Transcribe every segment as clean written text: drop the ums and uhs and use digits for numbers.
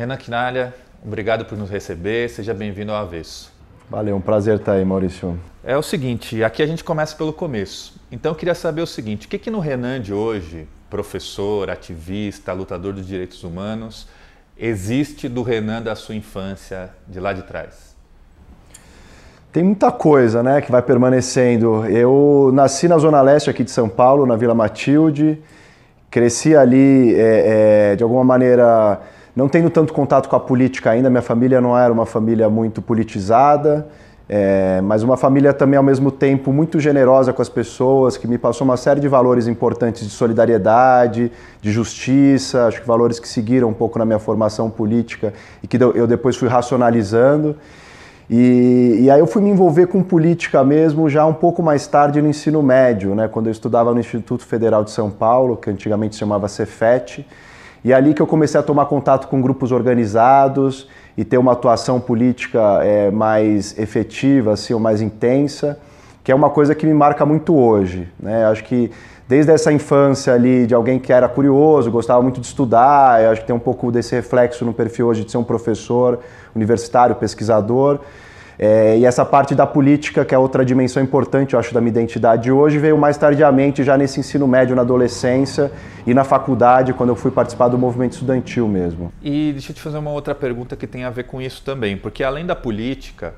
Renan Quinalha, obrigado por nos receber, seja bem-vindo ao Avesso. Valeu, um prazer estar aí, Maurício. É o seguinte, aqui a gente começa pelo começo. Então eu queria saber o seguinte, o que no Renan de hoje, professor, ativista, lutador dos direitos humanos, existe do Renan da sua infância, de lá de trás? Tem muita coisa, né, que vai permanecendo. Eu nasci na Zona Leste aqui de São Paulo, na Vila Matilde, cresci ali, de alguma maneira, não tendo tanto contato com a política ainda. Minha família não era uma família muito politizada, mas uma família também, ao mesmo tempo, muito generosa com as pessoas, que me passou uma série de valores importantes de solidariedade, de justiça, acho que valores que seguiram um pouco na minha formação política e que eu depois fui racionalizando. E aí eu fui me envolver com política mesmo já um pouco mais tarde no ensino médio, né, quando eu estudava no Instituto Federal de São Paulo, que antigamente se chamava Cefet, e é ali que eu comecei a tomar contato com grupos organizados e ter uma atuação política mais efetiva, assim, ou mais intensa, que é uma coisa que me marca muito hoje, né? Acho que desde essa infância ali de alguém que era curioso, gostava muito de estudar, eu acho que tem um pouco desse reflexo no perfil hoje de ser um professor universitário, pesquisador, e essa parte da política, que é outra dimensão importante, eu acho, da minha identidade hoje, veio mais tardiamente, já nesse ensino médio, na adolescência e na faculdade, quando eu fui participar do movimento estudantil mesmo. E deixa eu te fazer uma outra pergunta que tem a ver com isso também, porque além da política,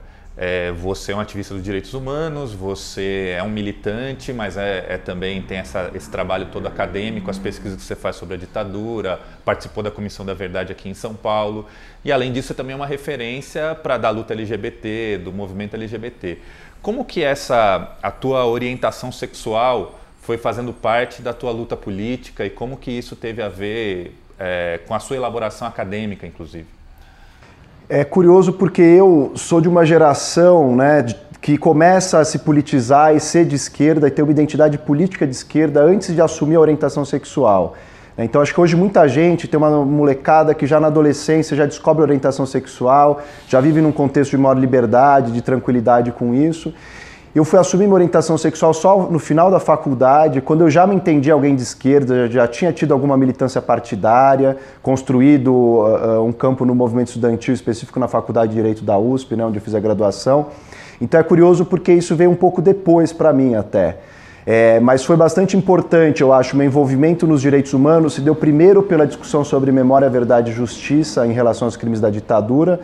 você é um ativista dos direitos humanos, você é um militante, mas também tem esse trabalho todo acadêmico, as pesquisas que você faz sobre a ditadura, participou da Comissão da Verdade aqui em São Paulo, e além disso você também é uma referência da luta LGBT, do movimento LGBT. Como que a tua orientação sexual foi fazendo parte da tua luta política e como que isso teve a ver com a sua elaboração acadêmica, inclusive? É curioso porque eu sou de uma geração, né, que começa a se politizar e ser de esquerda e ter uma identidade política de esquerda antes de assumir a orientação sexual. Então acho que hoje muita gente tem uma molecada que já na adolescência já descobre a orientação sexual, já vive num contexto de maior liberdade, de tranquilidade com isso. Eu fui assumir minha orientação sexual só no final da faculdade, quando eu já me entendi alguém de esquerda, já tinha tido alguma militância partidária, construído um campo no movimento estudantil específico na Faculdade de Direito da USP, né, onde eu fiz a graduação. Então é curioso porque isso veio um pouco depois para mim até. Mas foi bastante importante, eu acho, o meu envolvimento nos direitos humanos se deu primeiro pela discussão sobre memória, verdade e justiça em relação aos crimes da ditadura,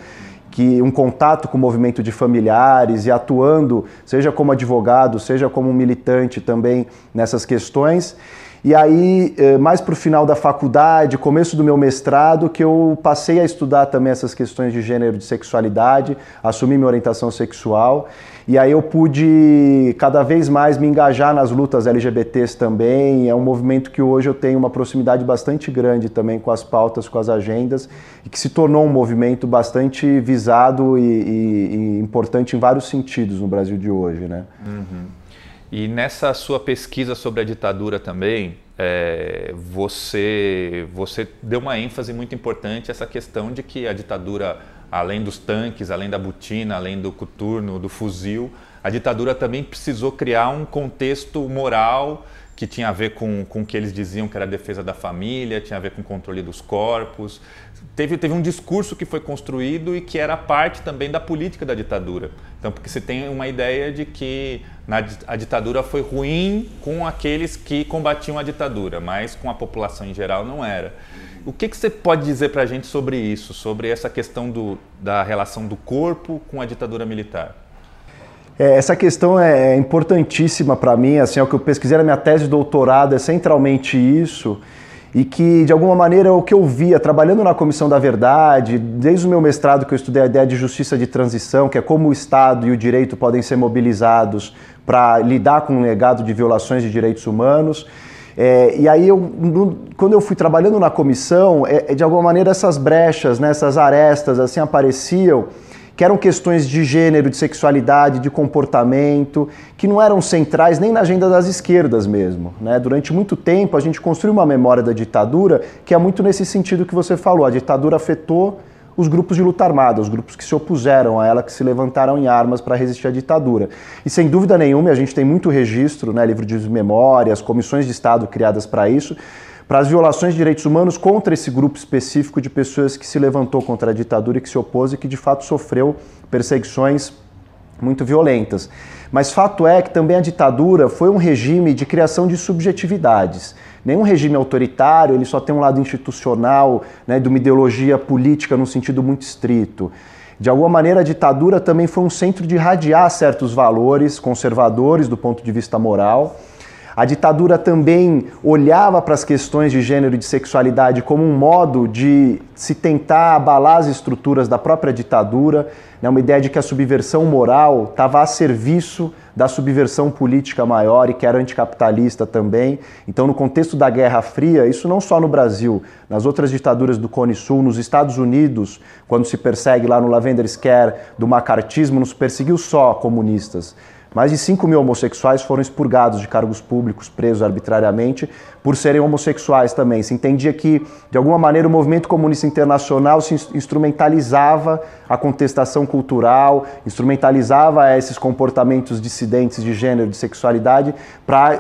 que um contato com o movimento de familiares e atuando, seja como advogado, seja como militante também nessas questões. E aí, mais para o final da faculdade, começo do meu mestrado, que eu passei a estudar também essas questões de gênero e de sexualidade, assumi minha orientação sexual, e aí eu pude cada vez mais me engajar nas lutas LGBTs também. É um movimento que hoje eu tenho uma proximidade bastante grande também com as pautas, com as agendas, e que se tornou um movimento bastante visado e importante em vários sentidos no Brasil de hoje, né? Uhum. E nessa sua pesquisa sobre a ditadura também, você deu uma ênfase muito importante a essa questão de que a ditadura, além dos tanques, além da botina, além do coturno, do fuzil, a ditadura também precisou criar um contexto moral que tinha a ver com o que eles diziam que era a defesa da família, tinha a ver com o controle dos corpos. Teve um discurso que foi construído e que era parte também da política da ditadura. Então, porque você tem uma ideia de que a ditadura foi ruim com aqueles que combatiam a ditadura, mas com a população em geral não era. O que você pode dizer para a gente sobre isso, sobre essa questão da relação do corpo com a ditadura militar? Essa questão é importantíssima para mim, assim, é o que eu pesquisei na minha tese de doutorado, é centralmente isso, e que, de alguma maneira, o que eu via, trabalhando na Comissão da Verdade, desde o meu mestrado que eu estudei a ideia de justiça de transição, que é como o Estado e o direito podem ser mobilizados para lidar com um legado de violações de direitos humanos. E aí, quando eu fui trabalhando na comissão, de alguma maneira essas brechas, né, essas arestas assim, apareciam, que eram questões de gênero, de sexualidade, de comportamento, que não eram centrais nem na agenda das esquerdas mesmo, né? Durante muito tempo a gente construiu uma memória da ditadura que é muito nesse sentido que você falou. A ditadura afetou os grupos de luta armada, os grupos que se opuseram a ela, que se levantaram em armas para resistir à ditadura. E sem dúvida nenhuma, a gente tem muito registro, né, livro de memórias, comissões de Estado criadas para isso, para as violações de direitos humanos contra esse grupo específico de pessoas que se levantou contra a ditadura e que se opôs e que de fato sofreu perseguições muito violentas. Mas fato é que também a ditadura foi um regime de criação de subjetividades. Nenhum regime autoritário, ele só tem um lado institucional, né, de uma ideologia política num sentido muito estrito. De alguma maneira, a ditadura também foi um centro de irradiar certos valores conservadores do ponto de vista moral. A ditadura também olhava para as questões de gênero e de sexualidade como um modo de se tentar abalar as estruturas da própria ditadura, né? Uma ideia de que a subversão moral estava a serviço da subversão política maior e que era anticapitalista também. Então, no contexto da Guerra Fria, isso não só no Brasil, nas outras ditaduras do Cone Sul, nos Estados Unidos, quando se persegue lá no Lavender Scare do macartismo, não se perseguiu só comunistas. Mais de 5 mil homossexuais foram expurgados de cargos públicos, presos arbitrariamente, por serem homossexuais também. Se entendia que, de alguma maneira, o movimento comunista internacional se instrumentalizava a contestação cultural, instrumentalizava esses comportamentos dissidentes de gênero, de sexualidade, para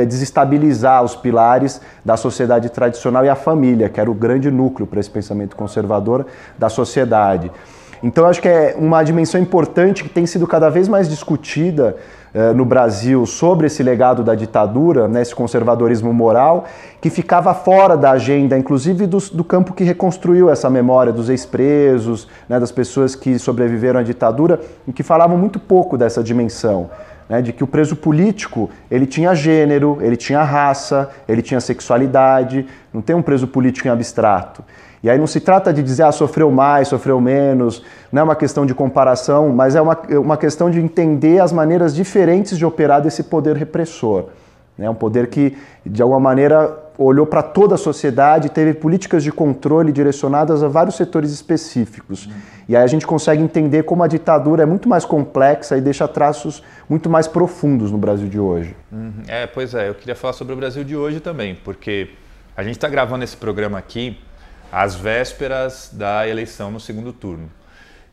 desestabilizar os pilares da sociedade tradicional e a família, que era o grande núcleo para esse pensamento conservador da sociedade. Então, acho que é uma dimensão importante que tem sido cada vez mais discutida no Brasil sobre esse legado da ditadura, né, esse conservadorismo moral, que ficava fora da agenda, inclusive do campo que reconstruiu essa memória dos ex-presos, né, das pessoas que sobreviveram à ditadura, e que falavam muito pouco dessa dimensão, né, de que o preso político ele tinha gênero, ele tinha raça, ele tinha sexualidade, não tem um preso político em abstrato. E aí não se trata de dizer, sofreu mais, sofreu menos, não é uma questão de comparação, mas é uma questão de entender as maneiras diferentes de operar desse poder repressor. É um poder que, de alguma maneira, olhou para toda a sociedade, teve políticas de controle direcionadas a vários setores específicos. E aí a gente consegue entender como a ditadura é muito mais complexa e deixa traços muito mais profundos no Brasil de hoje. Pois é, eu queria falar sobre o Brasil de hoje também, porque a gente está gravando esse programa aqui às vésperas da eleição no segundo turno.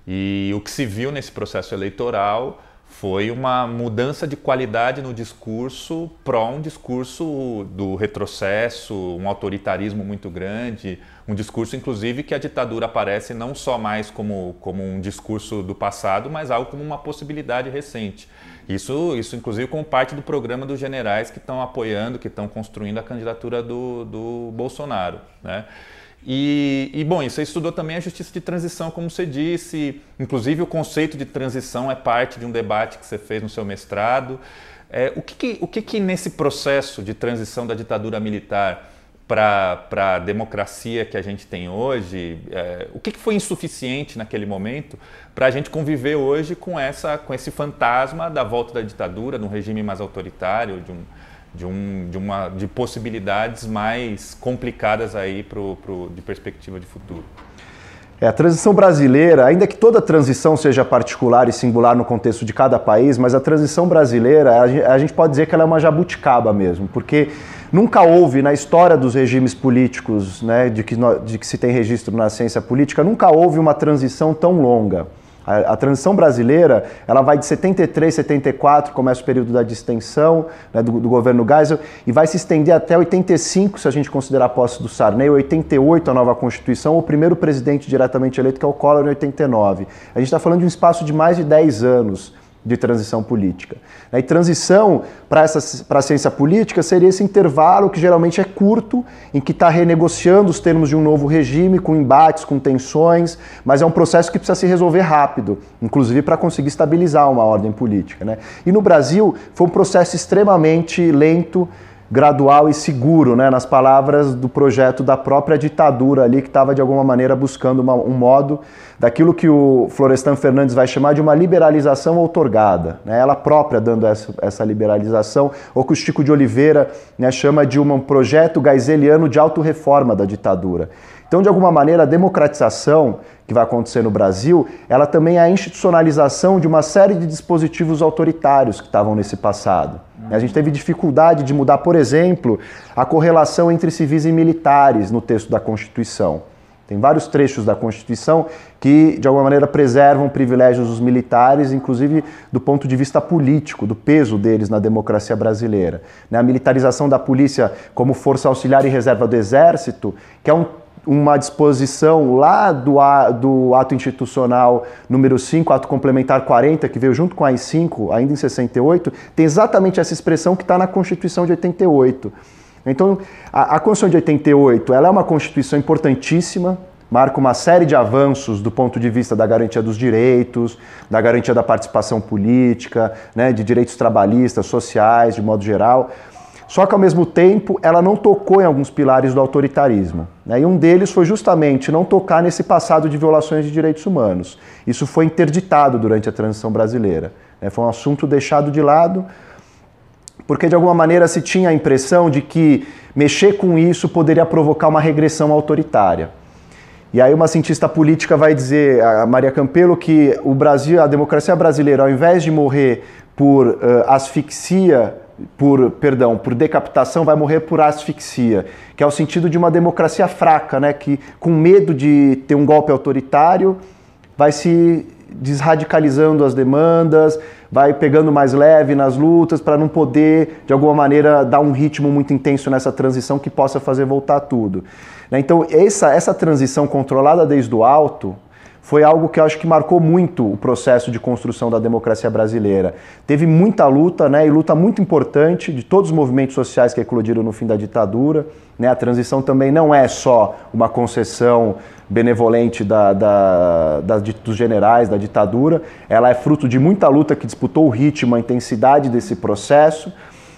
E o que se viu nesse processo eleitoral foi uma mudança de qualidade no discurso um discurso do retrocesso, um autoritarismo muito grande, um discurso, inclusive, que a ditadura aparece não só mais como um discurso do passado, mas algo como uma possibilidade recente. Isso inclusive, como parte do programa dos generais que estão apoiando, que estão construindo a candidatura do Bolsonaro, né? Bom, você estudou também a justiça de transição, como você disse, inclusive o conceito de transição é parte de um debate que você fez no seu mestrado. O que nesse processo de transição da ditadura militar para a democracia que a gente tem hoje, o que foi insuficiente naquele momento para a gente conviver hoje com esse fantasma da volta da ditadura, de um regime mais autoritário, de possibilidades mais complicadas aí de perspectiva de futuro? A transição brasileira, ainda que toda transição seja particular e singular no contexto de cada país, mas a transição brasileira, a gente pode dizer que ela é uma jabuticaba mesmo, porque nunca houve na história dos regimes políticos, né, de que se tem registro na ciência política, nunca houve uma transição tão longa. A transição brasileira, ela vai de 73, 74, começa o período da distensão, né, do governo Geisel, e vai se estender até 85, se a gente considerar a posse do Sarney, 88 a nova Constituição, o primeiro presidente diretamente eleito, que é o Collor, em 89. A gente está falando de um espaço de mais de 10 anos de transição política. E transição para a ciência política seria esse intervalo que geralmente é curto, em que está renegociando os termos de um novo regime, com embates, com tensões, mas é um processo que precisa se resolver rápido, inclusive para conseguir estabilizar uma ordem política, né? E no Brasil foi um processo extremamente lento, gradual e seguro, né, nas palavras do projeto da própria ditadura ali, que estava de alguma maneira buscando um modo daquilo que o Florestan Fernandes vai chamar de uma liberalização outorgada, né, ela própria dando essa liberalização, ou que o Chico de Oliveira, né, chama de um projeto geiseliano de autorreforma da ditadura. Então, de alguma maneira, a democratização que vai acontecer no Brasil, ela também é a institucionalização de uma série de dispositivos autoritários que estavam nesse passado. A gente teve dificuldade de mudar, por exemplo, a correlação entre civis e militares no texto da Constituição. Tem vários trechos da Constituição que, de alguma maneira, preservam privilégios dos militares, inclusive do ponto de vista político, do peso deles na democracia brasileira. A militarização da polícia como força auxiliar e reserva do Exército, que é uma disposição lá do ato institucional número 5, ato complementar 40, que veio junto com a AI-5, ainda em 68, tem exatamente essa expressão que está na Constituição de 88. Então, a Constituição de 88, ela é uma Constituição importantíssima, marca uma série de avanços do ponto de vista da garantia dos direitos, da garantia da participação política, né, de direitos trabalhistas, sociais, de modo geral. Só que, ao mesmo tempo, ela não tocou em alguns pilares do autoritarismo, né? E um deles foi justamente não tocar nesse passado de violações de direitos humanos. Isso foi interditado durante a transição brasileira, né? Foi um assunto deixado de lado, porque de alguma maneira se tinha a impressão de que mexer com isso poderia provocar uma regressão autoritária. E aí uma cientista política vai dizer, a Maria Campelo, que o Brasil, a democracia brasileira, ao invés de morrer por asfixia, por decapitação, vai morrer por asfixia, que é o sentido de uma democracia fraca, né, que com medo de ter um golpe autoritário vai se desradicalizando as demandas, vai pegando mais leve nas lutas para não poder, de alguma maneira, dar um ritmo muito intenso nessa transição que possa fazer voltar tudo. Então, essa transição controlada desde o alto foi algo que eu acho que marcou muito o processo de construção da democracia brasileira. Teve muita luta, né, e luta muito importante de todos os movimentos sociais que eclodiram no fim da ditadura. Né? A transição também não é só uma concessão benevolente dos generais, da ditadura, ela é fruto de muita luta que disputou o ritmo, a intensidade desse processo,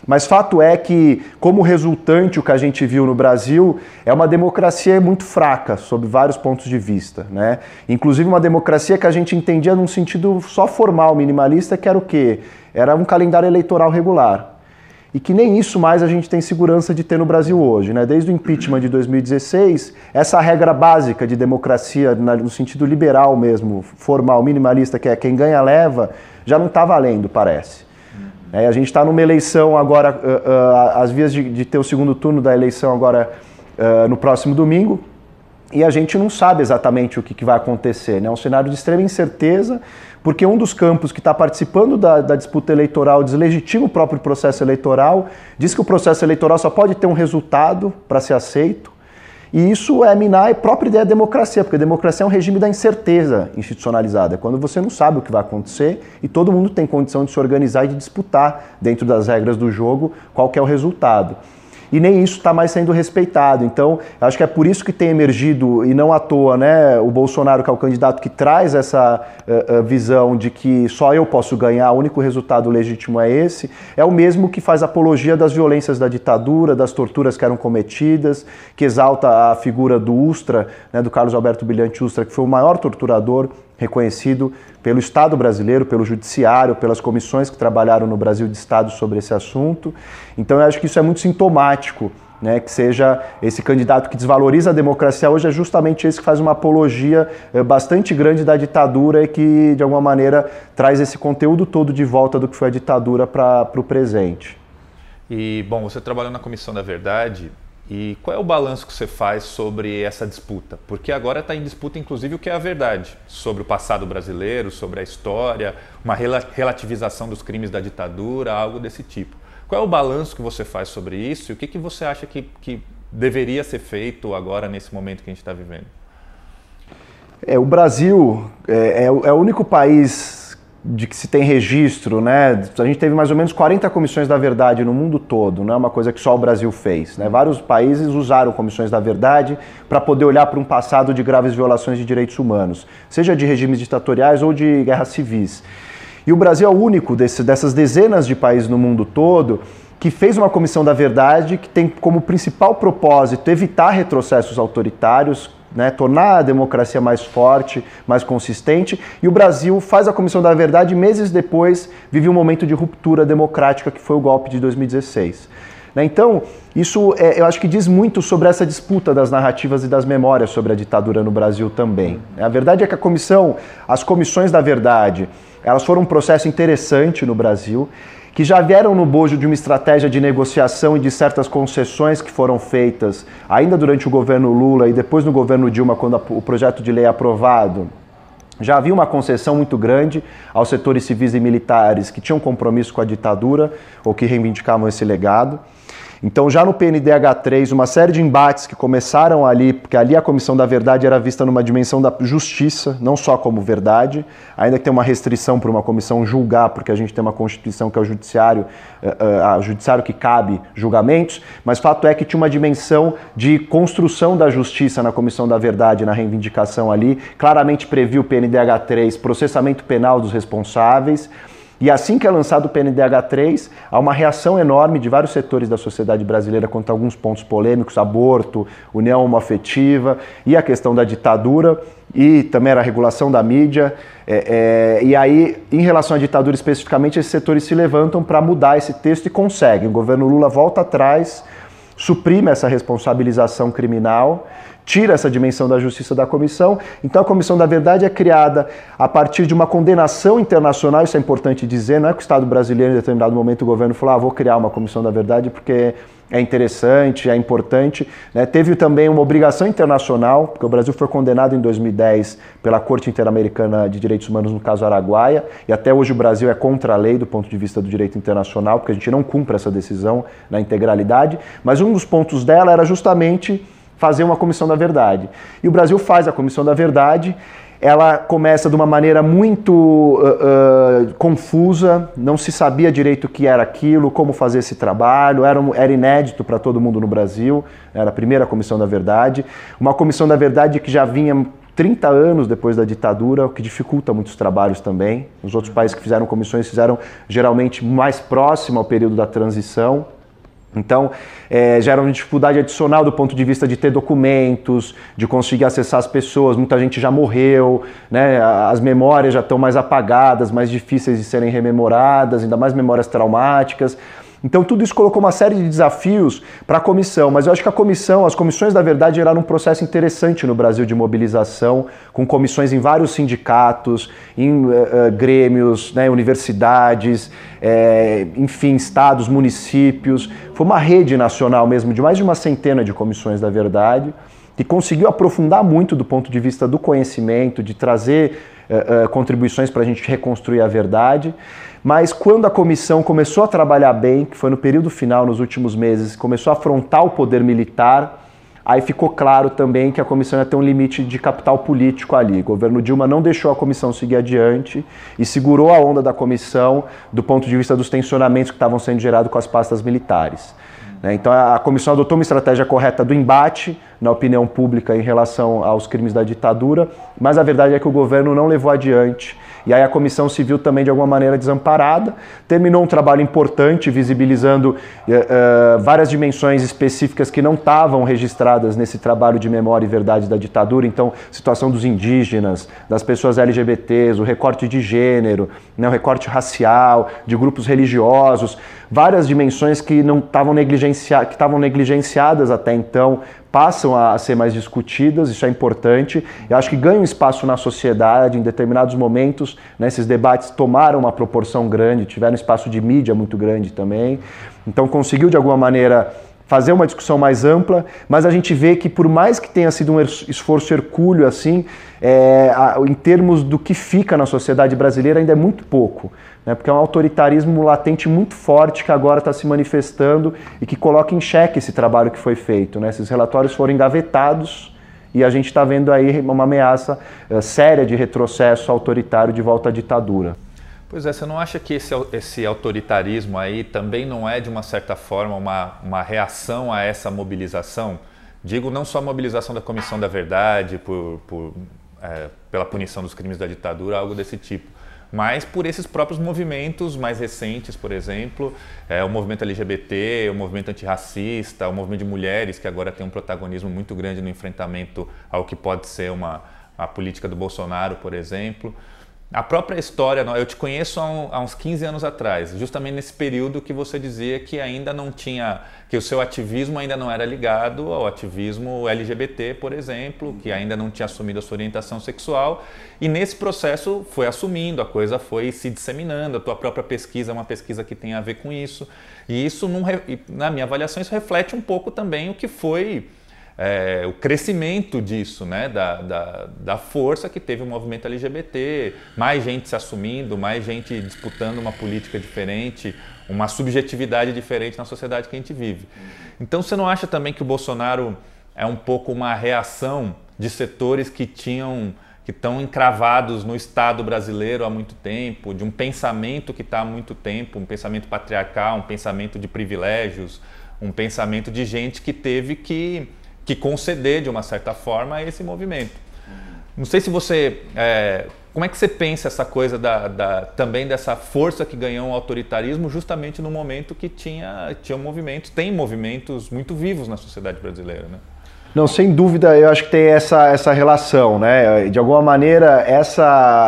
mas fato é que, como resultante, o que a gente viu no Brasil é uma democracia muito fraca, sob vários pontos de vista, né? Inclusive uma democracia que a gente entendia num sentido só formal, minimalista, que era o quê? Era um calendário eleitoral regular. E que nem isso mais a gente tem segurança de ter no Brasil hoje, né? Desde o impeachment de 2016, essa regra básica de democracia, no sentido liberal mesmo, formal, minimalista, que é quem ganha leva, já não está valendo, parece. A gente está numa eleição agora, às vias de ter o segundo turno da eleição agora no próximo domingo, e a gente não sabe exatamente o que vai acontecer, né? É um cenário de extrema incerteza, porque um dos campos que está participando da disputa eleitoral deslegitima o próprio processo eleitoral, diz que o processo eleitoral só pode ter um resultado para ser aceito, e isso é minar a própria ideia da democracia, porque a democracia é um regime da incerteza institucionalizada, é quando você não sabe o que vai acontecer e todo mundo tem condição de se organizar e de disputar dentro das regras do jogo qual que é o resultado. E nem isso está mais sendo respeitado. Então, acho que é por isso que tem emergido, e não à toa, né, o Bolsonaro, que é o candidato que traz essa visão de que só eu posso ganhar, o único resultado legítimo é esse, é o mesmo que faz apologia das violências da ditadura, das torturas que eram cometidas, que exalta a figura do Ustra, né, do Carlos Alberto Brilhante Ustra, que foi o maior torturador reconhecido pelo Estado brasileiro, pelo Judiciário, pelas comissões que trabalharam no Brasil de Estado sobre esse assunto. Então eu acho que isso é muito sintomático, né, que seja esse candidato que desvaloriza a democracia hoje é justamente esse que faz uma apologia bastante grande da ditadura e que, de alguma maneira, traz esse conteúdo todo de volta do que foi a ditadura para o presente. E, bom, você trabalhou na Comissão da Verdade. E qual é o balanço que você faz sobre essa disputa? Porque agora está em disputa, inclusive, o que é a verdade sobre o passado brasileiro, sobre a história, uma relativização dos crimes da ditadura, algo desse tipo. Qual é o balanço que você faz sobre isso e o que você acha que deveria ser feito agora, nesse momento que a gente está vivendo? O Brasil é o único país de que se tem registro, né? A gente teve mais ou menos 40 comissões da verdade no mundo todo, não é uma coisa que só o Brasil fez, né? Vários países usaram comissões da verdade para poder olhar para um passado de graves violações de direitos humanos, seja de regimes ditatoriais ou de guerras civis. E o Brasil é o único dessas dezenas de países no mundo todo que fez uma comissão da verdade que tem como principal propósito evitar retrocessos autoritários, né, tornar a democracia mais forte, mais consistente, e o Brasil faz a Comissão da Verdade e meses depois vive um momento de ruptura democrática que foi o golpe de 2016. Então, isso eu acho que diz muito sobre essa disputa das narrativas e das memórias sobre a ditadura no Brasil também. A verdade é que as comissões da verdade, elas foram um processo interessante no Brasil, que já vieram no bojo de uma estratégia de negociação e de certas concessões que foram feitas ainda durante o governo Lula e depois no governo Dilma, quando o projeto de lei é aprovado. Já havia uma concessão muito grande aos setores civis e militares que tinham compromisso com a ditadura ou que reivindicavam esse legado. Então, já no PNDH3, uma série de embates que começaram ali, porque ali a Comissão da Verdade era vista numa dimensão da justiça, não só como verdade, ainda que tem uma restrição para uma comissão julgar, porque a gente tem uma Constituição que é o judiciário que cabe julgamentos, mas fato é que tinha uma dimensão de construção da justiça na Comissão da Verdade, na reivindicação ali, claramente previu o PNDH3, processamento penal dos responsáveis. E assim que é lançado o PNDH3, há uma reação enorme de vários setores da sociedade brasileira quanto a alguns pontos polêmicos, aborto, união homoafetiva e a questão da ditadura e também era a regulação da mídia. E aí, em relação à ditadura especificamente, esses setores se levantam para mudar esse texto e conseguem. O governo Lula volta atrás, suprime essa responsabilização criminal, tira essa dimensão da justiça da comissão. Então a Comissão da Verdade é criada a partir de uma condenação internacional, isso é importante dizer, não é que o Estado brasileiro em determinado momento o governo falou, vou criar uma Comissão da Verdade porque é interessante, é importante. Né? Teve também uma obrigação internacional, porque o Brasil foi condenado em 2010 pela Corte Interamericana de Direitos Humanos no caso Araguaia, e até hoje o Brasil é contra a lei do ponto de vista do direito internacional, porque a gente não cumpre essa decisão na integralidade, mas um dos pontos dela era justamente fazer uma Comissão da Verdade. E o Brasil faz a Comissão da Verdade, ela começa de uma maneira muito confusa, não se sabia direito o que era aquilo, como fazer esse trabalho, era inédito para todo mundo no Brasil, era a primeira Comissão da Verdade, uma Comissão da Verdade que já vinha 30 anos depois da ditadura, o que dificulta muitos trabalhos também. Os outros países que fizeram comissões fizeram geralmente mais próximo ao período da transição. Então, gera uma dificuldade adicional do ponto de vista de ter documentos, de conseguir acessar as pessoas, muita gente já morreu, né? As memórias já estão mais apagadas, mais difíceis de serem rememoradas, ainda mais memórias traumáticas. Então tudo isso colocou uma série de desafios para a comissão, mas eu acho que as comissões da verdade geraram um processo interessante no Brasil de mobilização, com comissões em vários sindicatos, em grêmios, né, universidades, enfim, estados, municípios. Foi uma rede nacional mesmo, de mais de uma centena de comissões da verdade, que conseguiu aprofundar muito do ponto de vista do conhecimento, de trazer contribuições para a gente reconstruir a verdade. Mas quando a comissão começou a trabalhar bem, que foi no período final, nos últimos meses, começou a afrontar o poder militar, aí ficou claro também que a comissão ia ter um limite de capital político ali. O governo Dilma não deixou a comissão seguir adiante e segurou a onda da comissão do ponto de vista dos tensionamentos que estavam sendo gerados com as pastas militares. Então a comissão adotou uma estratégia correta do embate na opinião pública em relação aos crimes da ditadura, mas a verdade é que o governo não levou adiante. E aí a comissão se viu também de alguma maneira desamparada, terminou um trabalho importante visibilizando várias dimensões específicas que não estavam registradas nesse trabalho de memória e verdade da ditadura, então situação dos indígenas, das pessoas LGBTs, o recorte de gênero, né, o recorte racial, de grupos religiosos, várias dimensões que não estavam que estavam negligenciadas até então, passam a ser mais discutidas, isso é importante. Eu acho que ganham espaço na sociedade, em determinados momentos, né, esses debates tomaram uma proporção grande, tiveram espaço de mídia muito grande também. Então conseguiu, de alguma maneira, fazer uma discussão mais ampla, mas a gente vê que por mais que tenha sido um esforço hercúleo assim, em termos do que fica na sociedade brasileira ainda é muito pouco, né? Porque é um autoritarismo latente muito forte que agora está se manifestando e que coloca em xeque esse trabalho que foi feito, né? Esses relatórios foram engavetados e a gente está vendo aí uma ameaça séria de retrocesso autoritário de volta à ditadura. Pois é, você não acha que esse autoritarismo aí também não é, de uma certa forma, uma reação a essa mobilização? Digo, não só a mobilização da Comissão da Verdade pela punição dos crimes da ditadura, algo desse tipo, mas por esses próprios movimentos mais recentes, por exemplo, o movimento LGBT, o movimento antirracista, o movimento de mulheres, que agora tem um protagonismo muito grande no enfrentamento ao que pode ser a política do Bolsonaro, por exemplo. a própria história, eu te conheço há uns 15 anos atrás, justamente nesse período que você dizia que ainda não tinha, que o seu ativismo ainda não era ligado ao ativismo LGBT, por exemplo, que ainda não tinha assumido a sua orientação sexual, e nesse processo foi assumindo, a coisa foi se disseminando, a tua própria pesquisa é uma pesquisa que tem a ver com isso, e isso, na minha avaliação, isso reflete um pouco também o que foi o crescimento disso, né? da força que teve o movimento LGBT, mais gente se assumindo, mais gente disputando uma política diferente, uma subjetividade diferente na sociedade que a gente vive. Então você não acha também que o Bolsonaro é um pouco uma reação de setores que estão encravados no Estado brasileiro há muito tempo, de um pensamento que está há muito tempo, um pensamento patriarcal, um pensamento de privilégios, um pensamento de gente que teve que conceder de uma certa forma a esse movimento. Não sei se você... como é que você pensa essa coisa também dessa força que ganhou o autoritarismo justamente no momento que tem movimentos muito vivos na sociedade brasileira, né? Não, sem dúvida, eu acho que tem essa relação, né? De alguma maneira,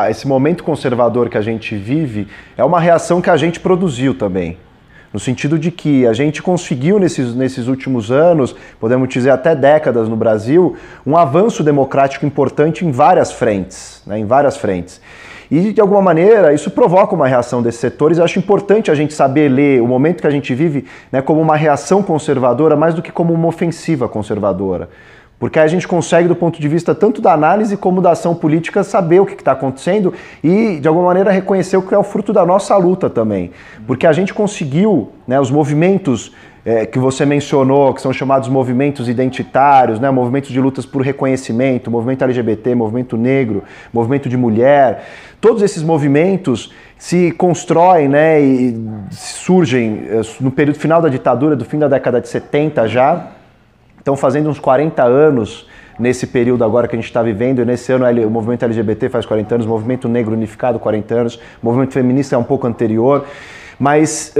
esse momento conservador que a gente vive é uma reação que a gente produziu também. No sentido de que a gente conseguiu nesses últimos anos, podemos dizer até décadas no Brasil, um avanço democrático importante em várias frentes, né? Em várias frentes. E, de alguma maneira, isso provoca uma reação desses setores. Eu acho importante a gente saber ler o momento que a gente vive, né, como uma reação conservadora, mais do que como uma ofensiva conservadora. Porque a gente consegue, do ponto de vista tanto da análise como da ação política, saber o que está acontecendo e, de alguma maneira, reconhecer o que é o fruto da nossa luta também. Porque a gente conseguiu, né, os movimentos que você mencionou, que são chamados movimentos identitários, né, movimentos de lutas por reconhecimento, movimento LGBT, movimento negro, movimento de mulher, todos esses movimentos se constroem, né, e surgem no período final da ditadura, do fim da década de 70 já. Estão fazendo uns 40 anos nesse período agora que a gente está vivendo, e nesse ano o movimento LGBT faz 40 anos, o movimento negro unificado 40 anos, o movimento feminista é um pouco anterior, mas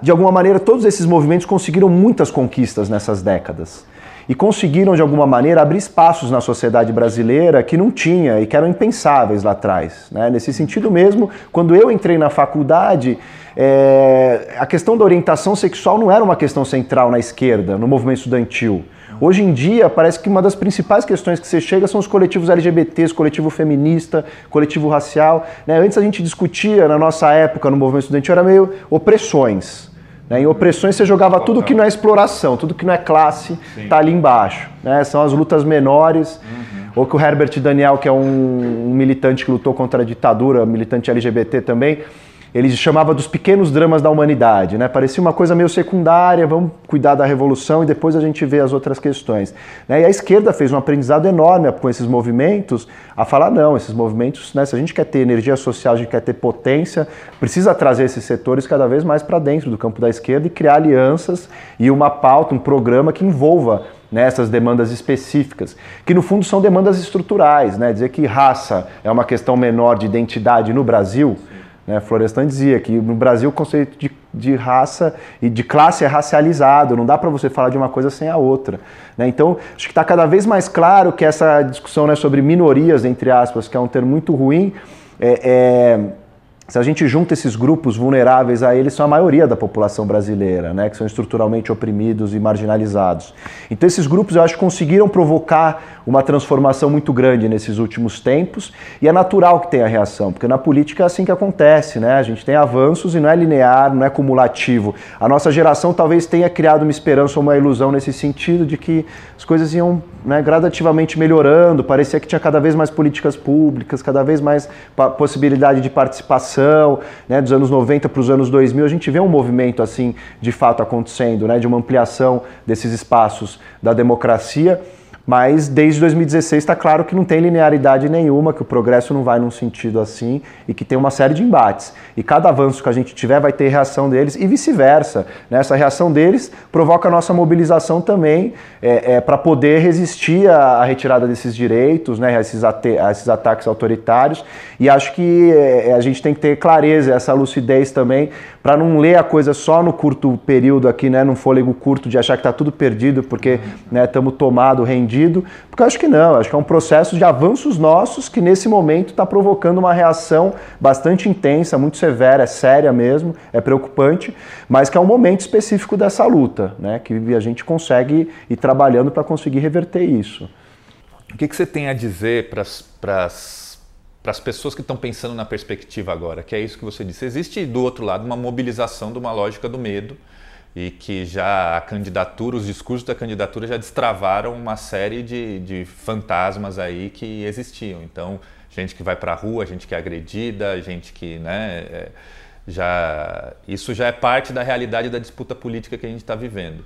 de alguma maneira todos esses movimentos conseguiram muitas conquistas nessas décadas. E conseguiram, de alguma maneira, abrir espaços na sociedade brasileira que não tinha e que eram impensáveis lá atrás, né? Nesse sentido mesmo, quando eu entrei na faculdade, a questão da orientação sexual não era uma questão central na esquerda, no movimento estudantil. Hoje em dia, parece que uma das principais questões que você chega são os coletivos LGBTs, coletivo feminista, coletivo racial, né? Antes a gente discutia, na nossa época, no movimento estudantil, era meio opressões. Em opressões você jogava tudo que não é exploração, tudo que não é classe, está ali embaixo, né? São as lutas menores, ou que o Herbert Daniel, que é um militante que lutou contra a ditadura, militante LGBT também, ele chamava dos pequenos dramas da humanidade, né? Parecia uma coisa meio secundária, vamos cuidar da revolução e depois a gente vê as outras questões, né? E a esquerda fez um aprendizado enorme com esses movimentos, a falar não, esses movimentos, né? Se a gente quer ter energia social, a gente quer ter potência, precisa trazer esses setores cada vez mais para dentro do campo da esquerda e criar alianças e uma pauta, um programa que envolva, né, essas demandas específicas, que no fundo são demandas estruturais, né? Dizer que raça é uma questão menor de identidade no Brasil, né? Florestan dizia que no Brasil o conceito de raça e de classe é racializado, não dá para você falar de uma coisa sem a outra, né? Então, acho que está cada vez mais claro que essa discussão, né, sobre minorias, entre aspas, que é um termo muito ruim, se a gente junta esses grupos vulneráveis a eles, são a maioria da população brasileira, né, que são estruturalmente oprimidos e marginalizados. Então esses grupos, eu acho, conseguiram provocar uma transformação muito grande nesses últimos tempos, e é natural que tenha reação, porque na política é assim que acontece, né? A gente tem avanços e não é linear, não é cumulativo. A nossa geração talvez tenha criado uma esperança ou uma ilusão nesse sentido de que as coisas iam, né, gradativamente melhorando, parecia que tinha cada vez mais políticas públicas, cada vez mais possibilidade de participação, né? Dos anos 90 para os anos 2000, a gente vê um movimento assim, de fato, acontecendo, né? De uma ampliação desses espaços da democracia. Mas desde 2016 está claro que não tem linearidade nenhuma, que o progresso não vai num sentido assim e que tem uma série de embates. E cada avanço que a gente tiver vai ter reação deles e vice-versa, né? Essa reação deles provoca a nossa mobilização também para poder resistir à retirada desses direitos, né? a esses ataques autoritários. E acho que a gente tem que ter clareza, essa lucidez também, para não ler a coisa só no curto período aqui, né? Num fôlego curto de achar que está tudo perdido porque estamos tomados, rendidos sucedido, porque eu acho que não, eu acho que é um processo de avanços nossos que nesse momento está provocando uma reação bastante intensa, muito severa, é séria mesmo, é preocupante, mas que é um momento específico dessa luta, né, que a gente consegue ir trabalhando para conseguir reverter isso. O que você tem a dizer para as pessoas que estão pensando na perspectiva agora, que é isso que você disse? Existe do outro lado uma mobilização de uma lógica do medo, e que já a candidatura, os discursos da candidatura já destravaram uma série de fantasmas aí que existiam. Então, gente que vai para a rua, gente que é agredida, gente que, né, isso já é parte da realidade da disputa política que a gente está vivendo.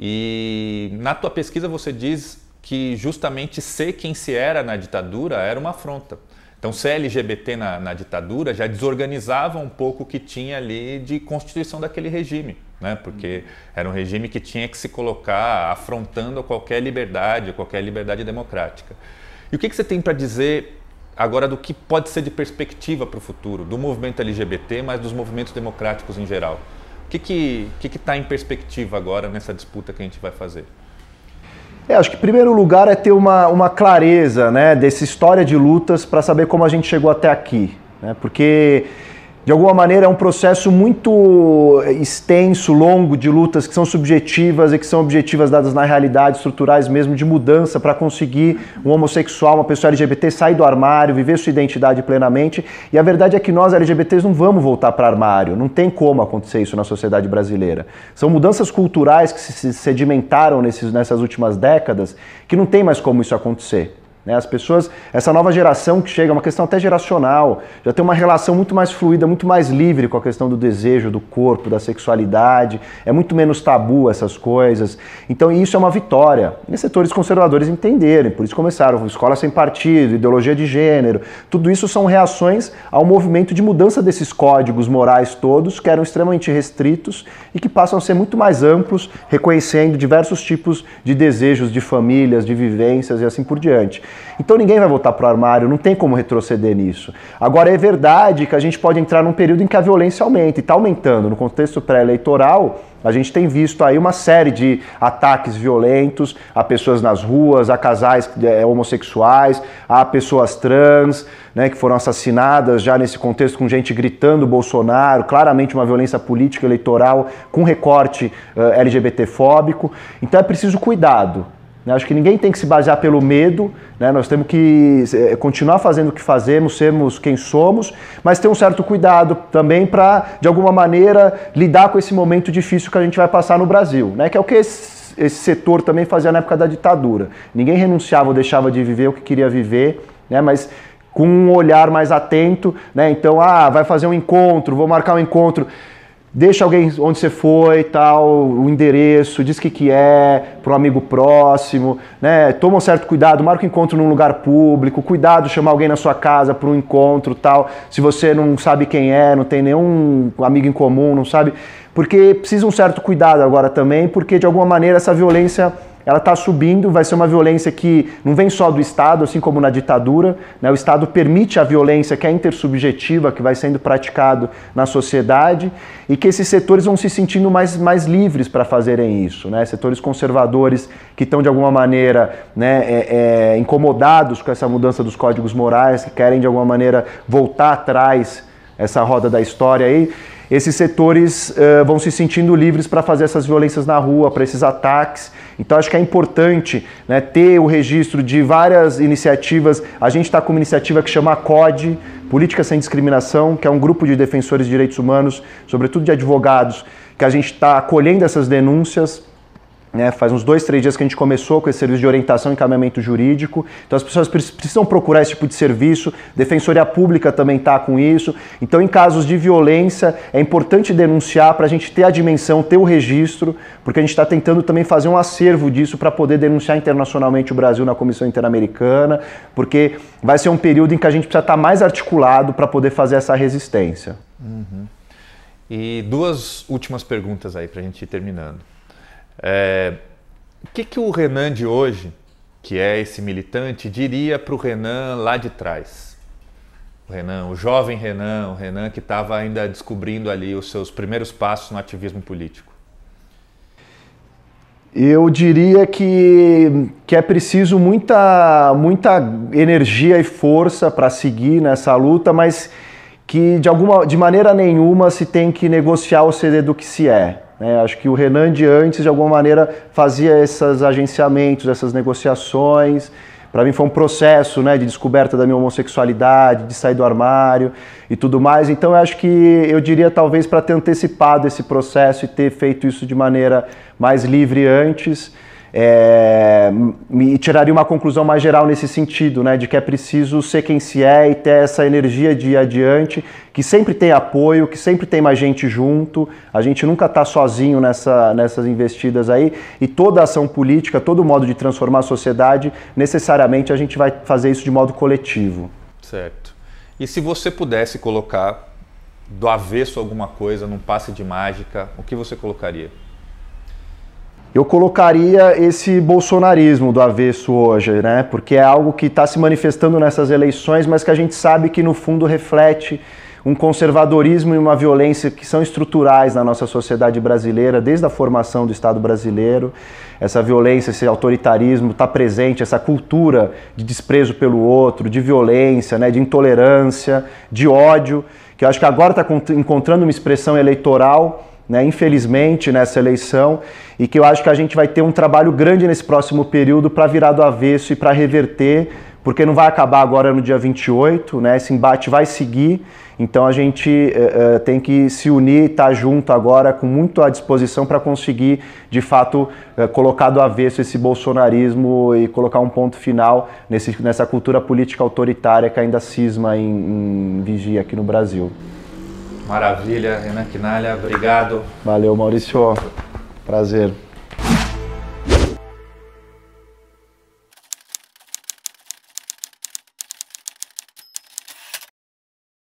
E na tua pesquisa você diz que justamente ser quem se era na ditadura era uma afronta. Então, ser LGBT na ditadura já desorganizava um pouco o que tinha ali de constituição daquele regime, né? Porque era um regime que tinha que se colocar afrontando qualquer liberdade democrática. E o que você tem para dizer agora do que pode ser de perspectiva para o futuro, do movimento LGBT, mas dos movimentos democráticos em geral? O que está em perspectiva agora nessa disputa que a gente vai fazer? Acho que em primeiro lugar é ter uma clareza, né, dessa história de lutas para saber como a gente chegou até aqui, né, porque de alguma maneira é um processo muito extenso, longo, de lutas que são subjetivas e que são objetivas dadas na realidade, estruturais mesmo, de mudança para conseguir um homossexual, uma pessoa LGBT sair do armário, viver sua identidade plenamente. E a verdade é que nós LGBTs não vamos voltar para armário, não tem como acontecer isso na sociedade brasileira. São mudanças culturais que se sedimentaram nessas últimas décadas que não tem mais como isso acontecer. As pessoas, essa nova geração que chega, é uma questão até geracional, já tem uma relação muito mais fluida, muito mais livre com a questão do desejo, do corpo, da sexualidade, é muito menos tabu essas coisas. Então isso é uma vitória. E os setores conservadores entenderem, por isso começaram escola sem partido, ideologia de gênero, tudo isso são reações ao movimento de mudança desses códigos morais todos, que eram extremamente restritos e que passam a ser muito mais amplos, reconhecendo diversos tipos de desejos de famílias, de vivências e assim por diante. Então ninguém vai voltar para o armário, não tem como retroceder nisso. Agora é verdade que a gente pode entrar num período em que a violência aumenta, e está aumentando. No contexto pré-eleitoral, a gente tem visto aí uma série de ataques violentos a pessoas nas ruas, a casais homossexuais, a pessoas trans, né, que foram assassinadas já nesse contexto com gente gritando Bolsonaro, claramente uma violência política eleitoral com recorte LGBT-fóbico. Então é preciso cuidado. Acho que ninguém tem que se basear pelo medo, né? Nós temos que continuar fazendo o que fazemos, sermos quem somos, mas ter um certo cuidado também para, de alguma maneira, lidar com esse momento difícil que a gente vai passar no Brasil, né? Que é o que esse setor também fazia na época da ditadura. Ninguém renunciava ou deixava de viver o que queria viver, né? Mas com um olhar mais atento, né? Então, vai fazer um encontro, vou marcar um encontro. Deixa alguém onde você foi, tal, o endereço, diz o que é, para um amigo próximo, né? Toma um certo cuidado, marca um encontro num lugar público, cuidado, chamar alguém na sua casa para um encontro, tal. Se você não sabe quem é, não tem nenhum amigo em comum, não sabe, porque precisa um certo cuidado agora também, porque de alguma maneira essa violência ela está subindo, vai ser uma violência que não vem só do Estado, assim como na ditadura, né? O Estado permite a violência que é intersubjetiva, que vai sendo praticado na sociedade, e que esses setores vão se sentindo mais livres para fazerem isso, né? Setores conservadores que estão de alguma maneira, né, incomodados com essa mudança dos códigos morais, que querem de alguma maneira voltar atrás essa roda da história aí, esses setores vão se sentindo livres para fazer essas violências na rua, para esses ataques. Então acho que é importante, né, ter o registro de várias iniciativas. A gente está com uma iniciativa que chama CODE, Política Sem Discriminação, que é um grupo de defensores de direitos humanos, sobretudo de advogados, que a gente está acolhendo essas denúncias. Faz uns 2, 3 dias que a gente começou com esse serviço de orientação e encaminhamento jurídico. Então as pessoas precisam procurar esse tipo de serviço. Defensoria Pública também está com isso. Então em casos de violência é importante denunciar para a gente ter a dimensão, ter o registro, porque a gente está tentando também fazer um acervo disso para poder denunciar internacionalmente o Brasil na Comissão Interamericana, porque vai ser um período em que a gente precisa estar mais articulado para poder fazer essa resistência. Uhum. E 2 últimas perguntas aí para a gente ir terminando. O que o Renan de hoje, que é esse militante, diria para o Renan lá de trás? O jovem Renan, o Renan que estava ainda descobrindo ali os seus primeiros passos no ativismo político. Eu diria que é preciso muita energia e força para seguir nessa luta, mas que de maneira nenhuma se tem que negociar ou ceder do que se é. Acho que o Renan de antes, de alguma maneira, fazia esses agenciamentos, essas negociações. Para mim foi um processo, de descoberta da minha homossexualidade, de sair do armário e tudo mais. Então eu acho que eu diria talvez para ter antecipado esse processo e ter feito isso de maneira mais livre antes, me tiraria uma conclusão mais geral nesse sentido, de que é preciso ser quem se é e ter essa energia de ir adiante, que sempre tem apoio, que sempre tem mais gente junto, a gente nunca está sozinho nessas investidas aí, e toda ação política, todo modo de transformar a sociedade, necessariamente a gente vai fazer isso de modo coletivo. Certo. E se você pudesse colocar do avesso alguma coisa num passe de mágica, o que você colocaria? Eu colocaria esse bolsonarismo do avesso hoje, porque é algo que está se manifestando nessas eleições, mas que a gente sabe que no fundo reflete um conservadorismo e uma violência que são estruturais na nossa sociedade brasileira, desde a formação do Estado brasileiro. Essa violência, esse autoritarismo está presente, essa cultura de desprezo pelo outro, de violência, de intolerância, de ódio, que eu acho que agora está encontrando uma expressão eleitoral, infelizmente, nessa eleição, e que eu acho que a gente vai ter um trabalho grande nesse próximo período para virar do avesso e para reverter, porque não vai acabar agora no dia 28, esse embate vai seguir, então a gente tem que se unir e estar junto agora com muito à disposição para conseguir, de fato, colocar do avesso esse bolsonarismo e colocar um ponto final nessa cultura política autoritária que ainda cisma em vigia aqui no Brasil. Maravilha, Renan Quinalha, obrigado. Valeu, Maurício. Prazer.